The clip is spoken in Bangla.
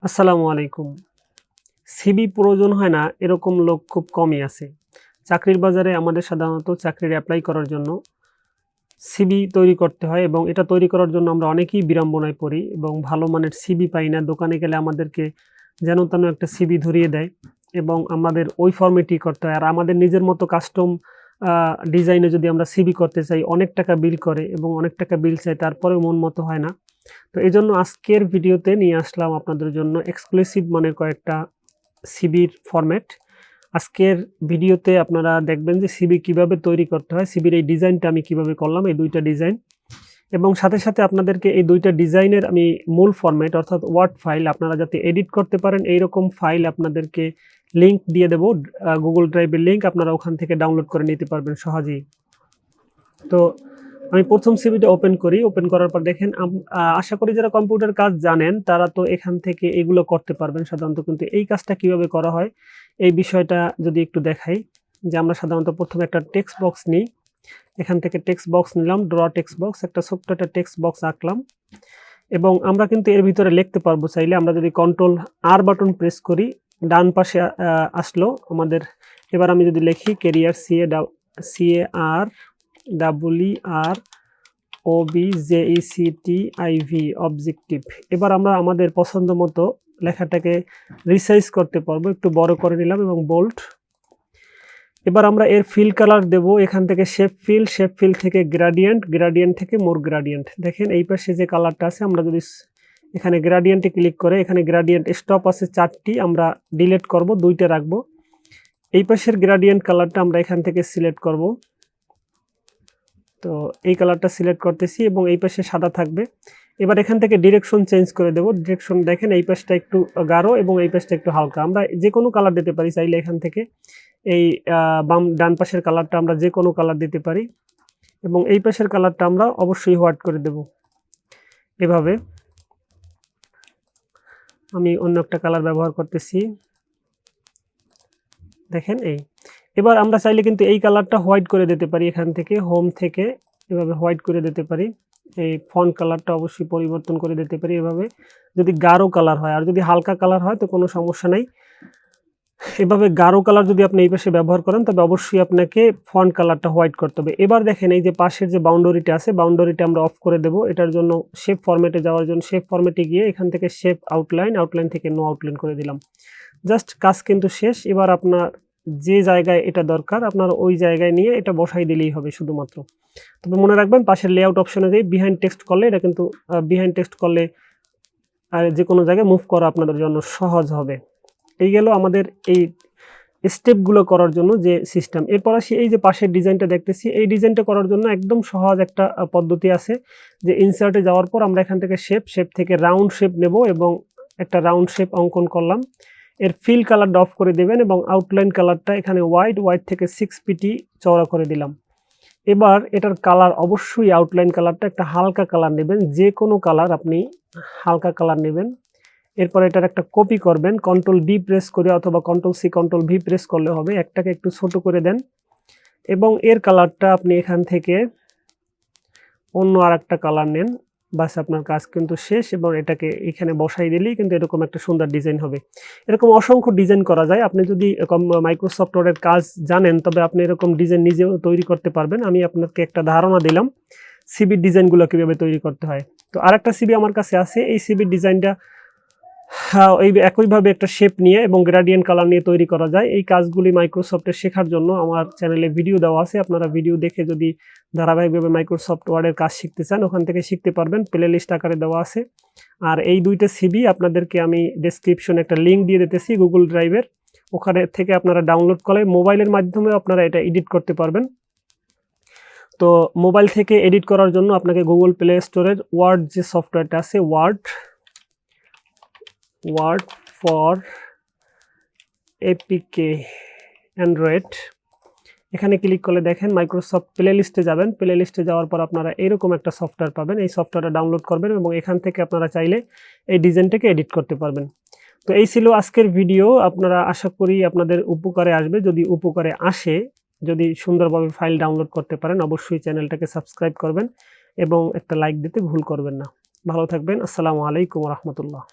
আসসালামু আলাইকুম। সিভি প্রয়োজন হয় না এরকম লোক খুব কমই আছে। চাকরির বাজারে আমাদের সাধারণত চাকরির এপ্লাই করার জন্য সিভি তৈরি করতে হয় এবং এটা তৈরি করার জন্য আমরা অনেকেই বিড়ম্বনায় পড়ি এবং ভালো মানের সিভি পাই না। দোকানে গেলে আমাদেরকে যেন তেন একটা সিভি ধরিয়ে দেয় এবং আমাদের ওই ফরম্যাটই করতে হয়। আর আমাদের নিজের মতো কাস্টম আ ডিজাইনে যদি আমরা সিভি করতে চাই অনেক টাকা বিল করে এবং অনেক টাকা বিল চায় তারপরেও মন মতো হয় না। তো এজন্য আজকের ভিডিওতে নিয়ে আসলাম আপনাদের জন্য এক্সক্লুসিভ মানের কয়েকটা সিভির ফরম্যাট। আজকের ভিডিওতে আপনারা দেখবেন যে সিভি কিভাবে তৈরি করতে হয়, সিভির এই ডিজাইনটা আমি কিভাবে করলাম, এই ২ টা ডিজাইন এবং সাথে আপনাদেরকে এই ২ টা ডিজাইনের আমি মূল ফরম্যাট অর্থাৎ ওয়ার্ড ফাইল আপনারা যাতে এডিট করতে পারেন এইরকম ফাইল আপনাদেরকে লিংক দিয়ে দেব। Google ড্রাইভের লিংক আপনারা ওখান থেকে ডাউনলোড করে নিতে পারবেন সহজেই। তো আমি প্রথম সিভিটা ওপেন করি। ওপেন করার পর দেখেন আশা করি যারা কম্পিউটার কাজ জানেন তারা তো এখান থেকে এগুলো করতে পারবেন সাধারণত। কিন্তু এই কাজটা কিভাবে করা হয় এই বিষয়টা যদি একটু দেখাই, যে আমরা সাধারণত প্রথমে একটা টেক্সট বক্স নিই। এখান থেকে টেক্সট বক্স নিলাম, ড্র টেক্সট বক্স, একটা ছোট্ট একটা টেক্সট বক্স আঁকলাম এবং আমরা কিন্তু এর ভিতরে লিখতে পারবো চাইলে। আমরা যদি কন্ট্রোল আর বাটন প্রেস করি ডান পাশে আসলো আমাদের। এবার আমি যদি লিখি ক্যারিয়ার CAR OBJECTIV অবজেক্টিভ। এবার আমরা আমাদের পছন্দ মতো লেখাটাকে রিসাইজ করতে পারবো। একটু বড় করে নিলাম এবং বোল্ড। এবার আমরা এর ফিল কালার দেব এখান থেকে শেপ ফিল থেকে গ্রেডিয়েন্ট থেকে মোর গ্রেডিয়েন্ট। দেখেন এই পাশে যে কালারটা আছে আমরা যদি এখানে গ্রেডিয়েন্টে ক্লিক করে এখানে গ্রেডিয়েন্ট স্টপ আছে 4টি, আমরা ডিলিট করব, 2টা রাখবো। এই পাশের গ্রেডিয়েন্ট কালারটা আমরা এখান থেকে সিলেক্ট করব। তো এই কালারটা সিলেক্ট করতেছি এবং এই পাশে সাদা থাকবে। এবার এখান থেকে ডিরেকশন চেঞ্জ করে দেব। ডিরেকশন দেখেন এই পাশটা একটু গাঢ় এবং এই পাশটা একটু হালকা। আমরা যে কোনো কালার দিতে পারি চাইলে। এখান থেকে এই ডান পাশের কালারটা আমরা যে কোনো কালার দিতে পারি এবং এই পাশের কালারটা আমরা অবশ্যই হোয়াইট করে দেব। এভাবে আমি অন্য একটা কালার ব্যবহার করতেছি, দেখেন এই। এবার আমরা চাইলে কিন্তু এই কালারটা হোয়াইট করে দিতে পারি। এখান থেকে হোম থেকে এভাবে হোয়াইট করে দিতে পারি। এই ফন্ট কালারটা অবশ্যই পরিবর্তন করে দিতে পারি এভাবে, যদি গাঢ় কালার হয়। আর যদি হালকা কালার হয় তো কোনো সমস্যা নাই। এভাবে গাঢ় কালার যদি আপনি এই পাশে ব্যবহার করেন তবে অবশ্যই আপনাকে ফন্ট কালারটা হোয়াইট করতে হবে। এবার দেখেন এই যে পাশের যে বাউন্ডারিটা আছে, বাউন্ডারিটা আমরা অফ করে দেব। এটার জন্য শেপ ফরম্যাটে যাওয়ার জন্য শেপ ফরম্যাটে গিয়ে এখান থেকে শেপ আউটলাইন থেকে নো আউটলাইন করে দিলাম। জাস্ট কাজ কিন্তু শেষ। এবার আপনার যে জায়গায় এটা দরকার আপনার ওই জায়গায় নিয়ে এটা বসাই দিলেই হবে শুধুমাত্র। তবে মনে রাখবেন পাশের লেআউট অপশনে যেয়ে বিহাইন্ড টেক্সট করলে এটা কিন্তু বিহাইন্ড টেক্সট করলে যে কোনো জায়গায় মুভ করা আপনাদের জন্য সহজ হবে। এই গেল আমাদের এই স্টেপগুলো করার জন্য যে সিস্টেম। এরপর আসি এই যে পাশের ডিজাইনটা দেখতেছি, এই ডিজাইনটা করার জন্য একদম সহজ একটা পদ্ধতি আছে, যে ইনসার্টে যাওয়ার পর আমরা এখান থেকে শেপ থেকে রাউন্ড শেপ নেব এবং একটা রাউন্ড শেপ অঙ্কন করলাম। এর ফিল কালারটা অফ করে দেবেন এবং আউটলাইন কালারটা এখানে হোয়াইট থেকে 6 পিটি চওড়া করে দিলাম। এবার এটার কালার অবশ্যই আউটলাইন কালারটা একটা হালকা কালার নেবেন, যে কোনো কালার আপনি হালকা কালার নেবেন। এরপর এটার একটা কপি করবেন, কন্ট্রোল ডি প্রেস করে অথবা control C control V press করলে হবে। একটাকে একটু ছোট করে দেন এবং এর কালারটা আপনি এখান থেকে অন্য আরেকটা কালার নেন। বাস আপনার কাজ কিন্তু শেষ এবং এটাকে এখানে বসাই দিলেই কিন্তু এরকম একটা সুন্দর ডিজাইন হবে। এরকম অসংখ্য ডিজাইন করা যায়। আপনি যদি মাইক্রোসফট ওয়ার্ডের কাজ জানেন তবে আপনি এরকম ডিজাইন নিজেও তৈরি করতে পারবেন। আমি আপনাকে একটা ধারণা দিলাম সিবির ডিজাইনগুলো কীভাবে তৈরি করতে হয়। তো আরেকটা সিবি আমার কাছে আছে। এই সিবির ডিজাইনটা এই একইভাবে একটা শেপ নিয়ে এবং গ্রেডিয়েন্ট কালার নিয়ে তৈরি করা যায়। এই কাজগুলি মাইক্রোসফটে শেখার জন্য আমার চ্যানেলে ভিডিও দেওয়া আছে। আপনারা ভিডিও দেখে যদি ধারাবাহিকভাবে মাইক্রোসফট ওয়ার্ডের কাজ শিখতে চান ওখান থেকে শিখতে পারবেন, প্লে লিস্ট আকারে দেওয়া আছে। আর এই 2টা সিবি আপনাদেরকে আমি ডেসক্রিপশনে একটা লিঙ্ক দিয়ে দিতেছি গুগল ড্রাইভের, ওখানে থেকে আপনারা ডাউনলোড করে মোবাইলের মাধ্যমে আপনারা এটা এডিট করতে পারবেন। তো মোবাইল থেকে এডিট করার জন্য আপনাকে গুগল প্লে স্টোরের ওয়ার্ড যে সফটওয়্যারটা আছে, ওয়ার্ড ফর এপিকে অ্যান্ড্রয়েড, এখানে ক্লিক করলে দেখেন মাইক্রোসফট প্লে লিস্টে যাবেন। প্লে লিস্টে যাওয়ার পর আপনারা এরকম একটা সফটওয়্যার পাবেন। এই সফটওয়্যারটা ডাউনলোড করবেন এবং এখান থেকে আপনারা চাইলে এই ডিজাইনটাকে এডিট করতে পারবেন। তো এই ছিল আজকের ভিডিও। আপনারা আশা করি আপনাদের উপকারে আসবে। যদি উপকারে আসে, যদি সুন্দরভাবে ফাইল ডাউনলোড করতে পারেন অবশ্যই চ্যানেলটাকে সাবস্ক্রাইব করবেন এবং একটা লাইক দিতে ভুল করবেন না। ভালো থাকবেন। আসসালামু আলাইকুম ওয়া রাহমাতুল্লাহ।